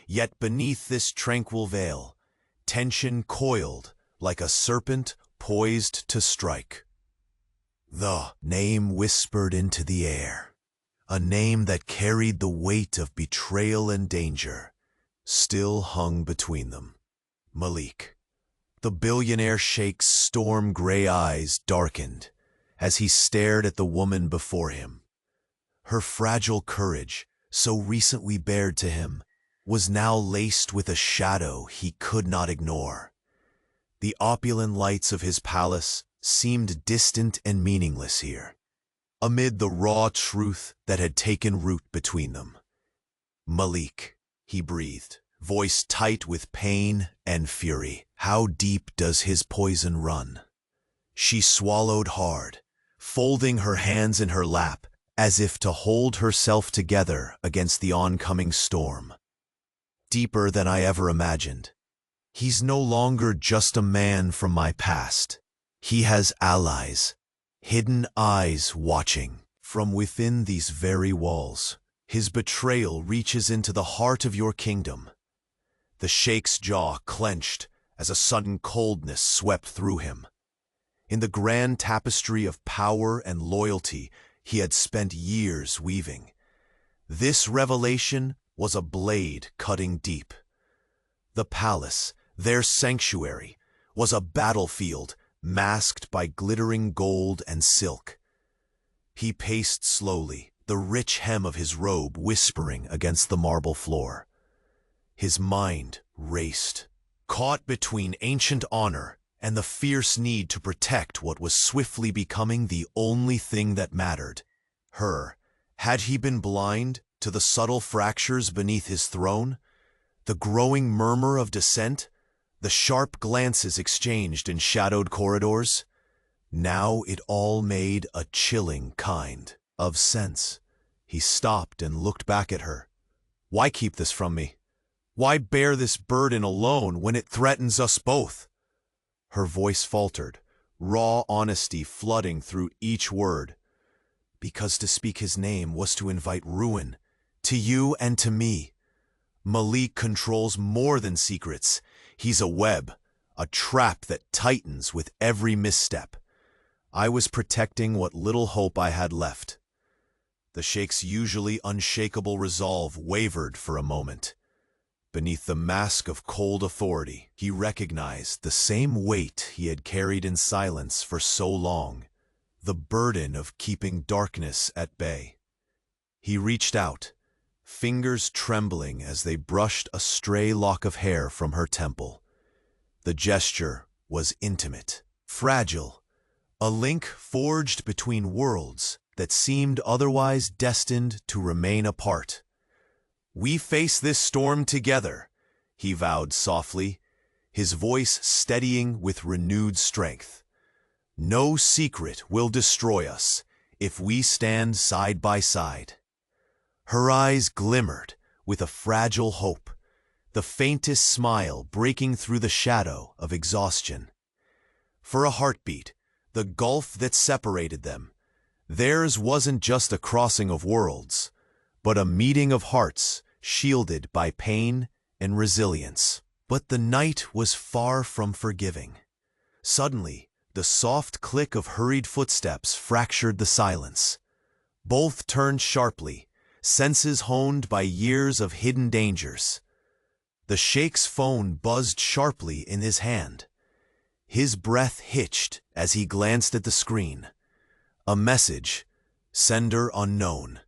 Yet beneath this tranquil veil, tension coiled like a serpent poised to strike. The name whispered into the air, a name that carried the weight of betrayal and danger, still hung between them. Malik. The billionaire Sheikh's storm-gray eyes darkened as he stared at the woman before him. Her fragile courage, so recently bared to him, was now laced with a shadow he could not ignore. The opulent lights of his palace seemed distant and meaningless here, amid the raw truth that had taken root between them. Malik, he breathed, voice tight with pain and fury. How deep does his poison run? She swallowed hard, folding her hands in her lap, as if to hold herself together against the oncoming storm. Deeper than I ever imagined. He's no longer just a man from my past. He has allies, hidden eyes watching from within these very walls. His betrayal reaches into the heart of your kingdom. The Sheikh's jaw clenched as a sudden coldness swept through him. In the grand tapestry of power and loyalty he had spent years weaving, this revelation was a blade cutting deep. The palace, their sanctuary, was a battlefield masked by glittering gold and silk. He paced slowly, the rich hem of his robe whispering against the marble floor. His mind raced, caught between ancient honor and the fierce need to protect what was swiftly becoming the only thing that mattered. Her. Had he been blind to the subtle fractures beneath his throne? The growing murmur of dissent? The sharp glances exchanged in shadowed corridors? Now it all made a chilling kind of sense. He stopped and looked back at her. Why keep this from me? Why bear this burden alone when it threatens us both? Her voice faltered, raw honesty flooding through each word. Because to speak his name was to invite ruin, to you and to me. Malik controls more than secrets. He's a web, a trap that tightens with every misstep. I was protecting what little hope I had left. The Sheikh's usually unshakable resolve wavered for a moment. Beneath the mask of cold authority, he recognized the same weight he had carried in silence for so long, the burden of keeping darkness at bay. He reached out, fingers trembling as they brushed a stray lock of hair from her temple. The gesture was intimate, fragile, a link forged between worlds that seemed otherwise destined to remain apart. We face this storm together, he vowed softly, his voice steadying with renewed strength. No secret will destroy us if we stand side by side. Her eyes glimmered with a fragile hope, the faintest smile breaking through the shadow of exhaustion. For a heartbeat, the gulf that separated them, theirs wasn't just a crossing of worlds, but a meeting of hearts shielded by pain and resilience. But the night was far from forgiving. Suddenly, the soft click of hurried footsteps fractured the silence. Both turned sharply, senses honed by years of hidden dangers. The Sheikh's phone buzzed sharply in his hand. His breath hitched as he glanced at the screen. A message, sender unknown.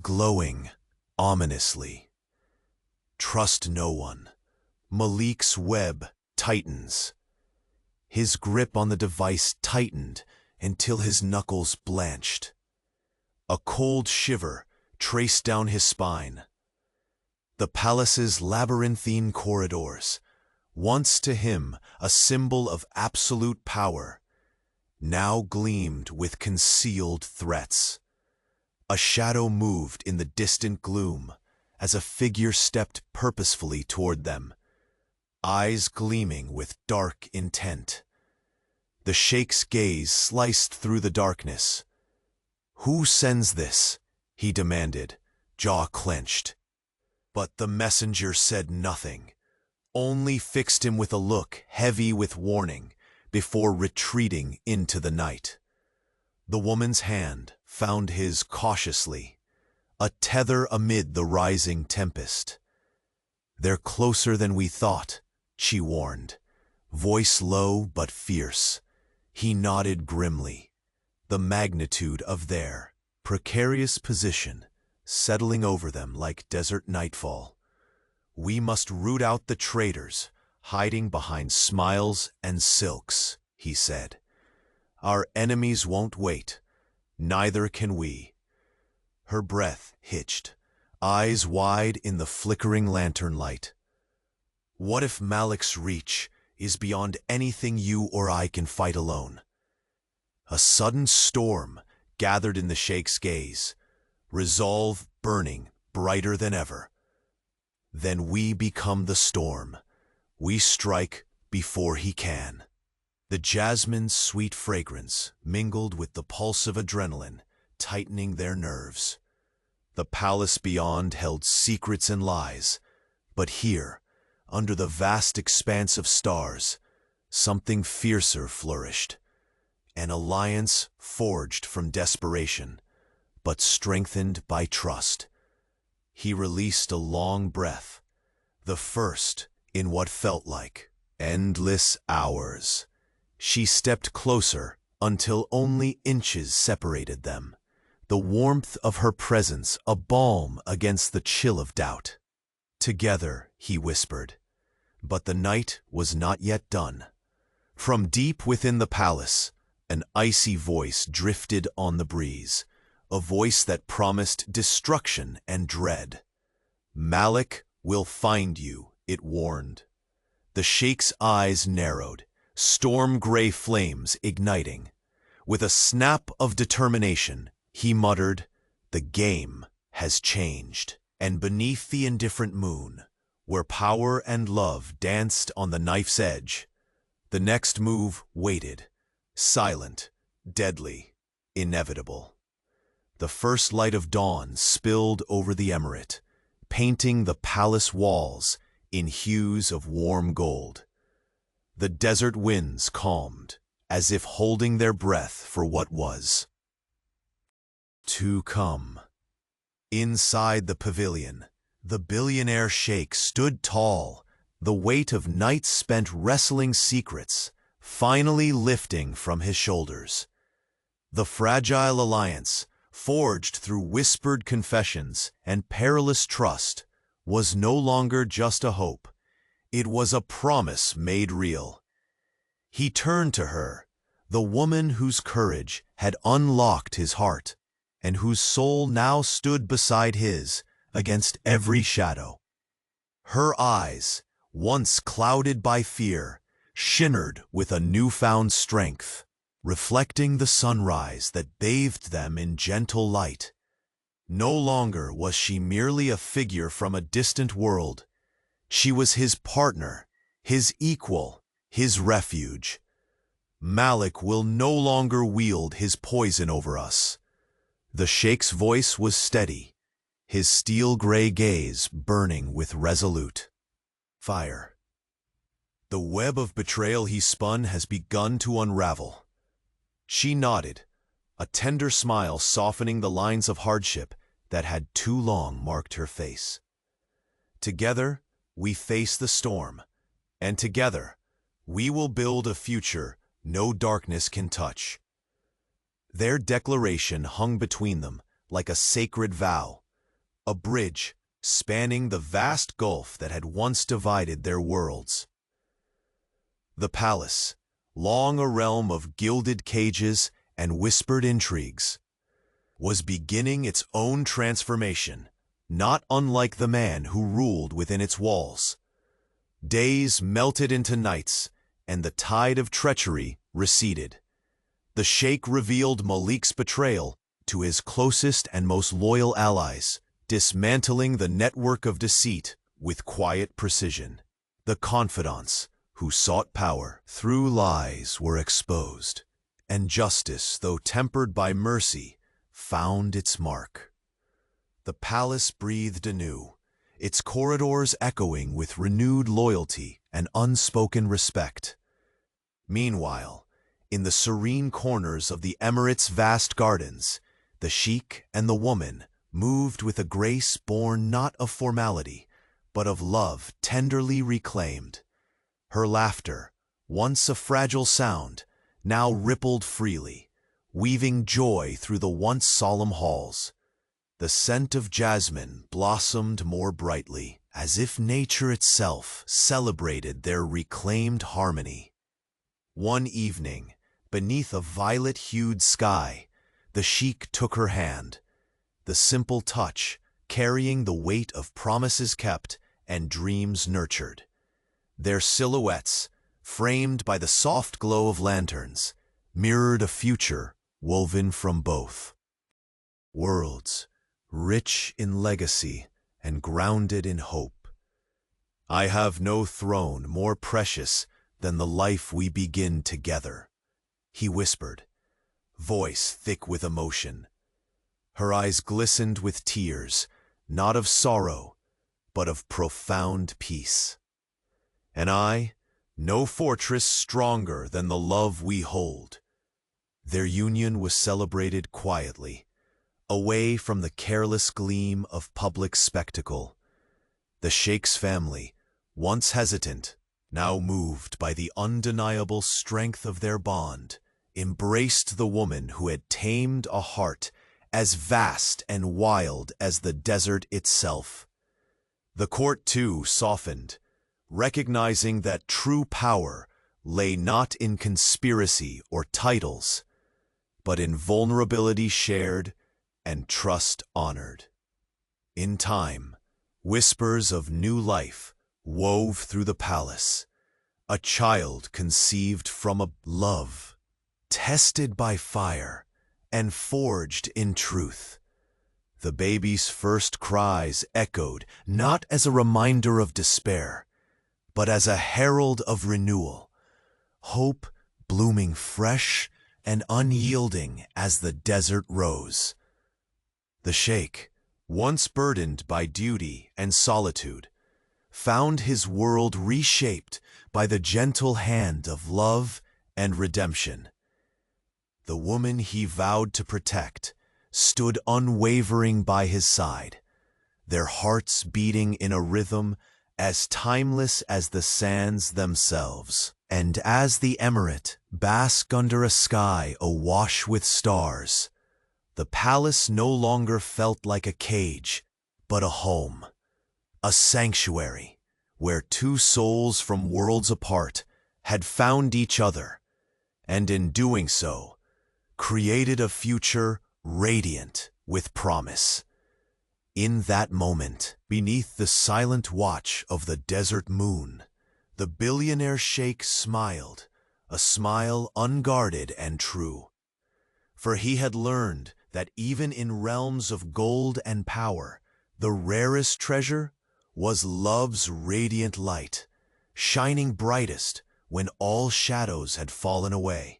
Glowing ominously. Trust no one. Malik's web tightens. His grip on the device tightened until his knuckles blanched. A cold shiver traced down his spine. The palace's labyrinthine corridors, once to him a symbol of absolute power, now gleamed with concealed threats. A shadow moved in the distant gloom as a figure stepped purposefully toward them, eyes gleaming with dark intent. The Sheikh's gaze sliced through the darkness. "Who sends this?" he demanded, jaw clenched. But the messenger said nothing, only fixed him with a look heavy with warning before retreating into the night. The woman's hand found his cautiously, a tether amid the rising tempest. "They're closer than we thought," she warned, voice low but fierce. He nodded grimly, the magnitude of their precarious position settling over them like desert nightfall. "We must root out the traitors, hiding behind smiles and silks," he said. "Our enemies won't wait, neither can we." Her breath hitched, eyes wide in the flickering lantern light. "What if Malik's reach is beyond anything you or I can fight alone?" A sudden storm gathered in the Sheikh's gaze, resolve burning brighter than ever. "Then we become the storm. We strike before he can." The jasmine's sweet fragrance mingled with the pulse of adrenaline, tightening their nerves. The palace beyond held secrets and lies, but here, under the vast expanse of stars, something fiercer flourished. An alliance forged from desperation, but strengthened by trust. He released a long breath, the first in what felt like endless hours. She stepped closer until only inches separated them, the warmth of her presence a balm against the chill of doubt. "Together," he whispered. But the night was not yet done. From deep within the palace, an icy voice drifted on the breeze, a voice that promised destruction and dread. "Malik will find you," it warned. The Sheikh's eyes narrowed, storm-gray flames igniting. With a snap of determination, he muttered, "The game has changed." And beneath the indifferent moon, where power and love danced on the knife's edge, the next move waited, silent, deadly, inevitable. The first light of dawn spilled over the emirate, painting the palace walls in hues of warm gold. The desert winds calmed, as if holding their breath for what was to come. Inside the pavilion, the billionaire sheikh stood tall, the weight of nights spent wrestling secrets finally lifting from his shoulders. The fragile alliance, forged through whispered confessions and perilous trust, was no longer just a hope. It was a promise made real. He turned to her, the woman whose courage had unlocked his heart, and whose soul now stood beside his against every shadow. Her eyes, once clouded by fear, shimmered with a newfound strength, reflecting the sunrise that bathed them in gentle light. No longer was she merely a figure from a distant world. She was his partner, his equal, his refuge. Malik will no longer wield his poison over us. The Sheikh's voice was steady, his steel-gray gaze burning with resolute fire. The web of betrayal he spun has begun to unravel. She nodded, a tender smile softening the lines of hardship that had too long marked her face. Together, we face the storm, and together, we will build a future no darkness can touch. Their declaration hung between them like a sacred vow, a bridge spanning the vast gulf that had once divided their worlds. The palace, long a realm of gilded cages and whispered intrigues, was beginning its own transformation, not unlike the man who ruled within its walls. Days melted into nights, and the tide of treachery receded. The Sheikh revealed Malik's betrayal to his closest and most loyal allies, dismantling the network of deceit with quiet precision. The confidants who sought power through lies were exposed, and justice, though tempered by mercy, found its mark. The palace breathed anew, its corridors echoing with renewed loyalty and unspoken respect. Meanwhile, in the serene corners of the Emirate's vast gardens, the Sheikh and the woman moved with a grace born not of formality, but of love tenderly reclaimed. Her laughter, once a fragile sound, now rippled freely, weaving joy through the once solemn halls. The scent of jasmine blossomed more brightly, as if nature itself celebrated their reclaimed harmony. One evening, beneath a violet-hued sky, the Sheikh took her hand, the simple touch carrying the weight of promises kept and dreams nurtured. Their silhouettes, framed by the soft glow of lanterns, mirrored a future woven from both worlds, rich in legacy and grounded in hope. I have no throne more precious than the life we begin together, he whispered, voice thick with emotion. Her eyes glistened with tears, not of sorrow, but of profound peace. And I, no fortress stronger than the love we hold. Their union was celebrated quietly, away from the careless gleam of public spectacle. The Sheikh's family, once hesitant, now moved by the undeniable strength of their bond, embraced the woman who had tamed a heart as vast and wild as the desert itself. The court, too, softened, recognizing that true power lay not in conspiracy or titles, but in vulnerability shared and trust honored. In time, whispers of new life wove through the palace, a child conceived from a love, tested by fire and forged in truth. The baby's first cries echoed not as a reminder of despair, but as a herald of renewal, hope blooming fresh and unyielding as the desert rose. The Sheikh, once burdened by duty and solitude, found his world reshaped by the gentle hand of love and redemption. The woman he vowed to protect stood unwavering by his side, their hearts beating in a rhythm as timeless as the sands themselves. And as the Emirate basked under a sky awash with stars, the palace no longer felt like a cage, but a home, a sanctuary, where two souls from worlds apart had found each other, and in doing so, created a future radiant with promise. In that moment, beneath the silent watch of the desert moon, the billionaire Sheikh smiled, a smile unguarded and true. For he had learned that even in realms of gold and power, the rarest treasure was love's radiant light, shining brightest when all shadows had fallen away.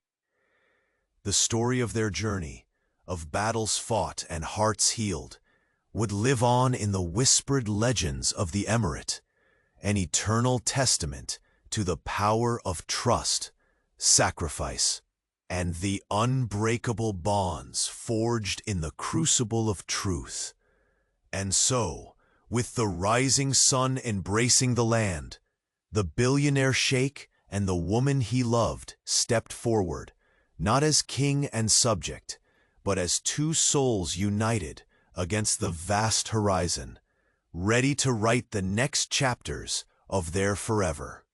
The story of their journey, of battles fought and hearts healed, would live on in the whispered legends of the Emirate, an eternal testament to the power of trust, sacrifice, and the unbreakable bonds forged in the crucible of truth. And so, with the rising sun embracing the land, the billionaire sheikh and the woman he loved stepped forward, not as king and subject, but as two souls united against the vast horizon, ready to write the next chapters of their forever.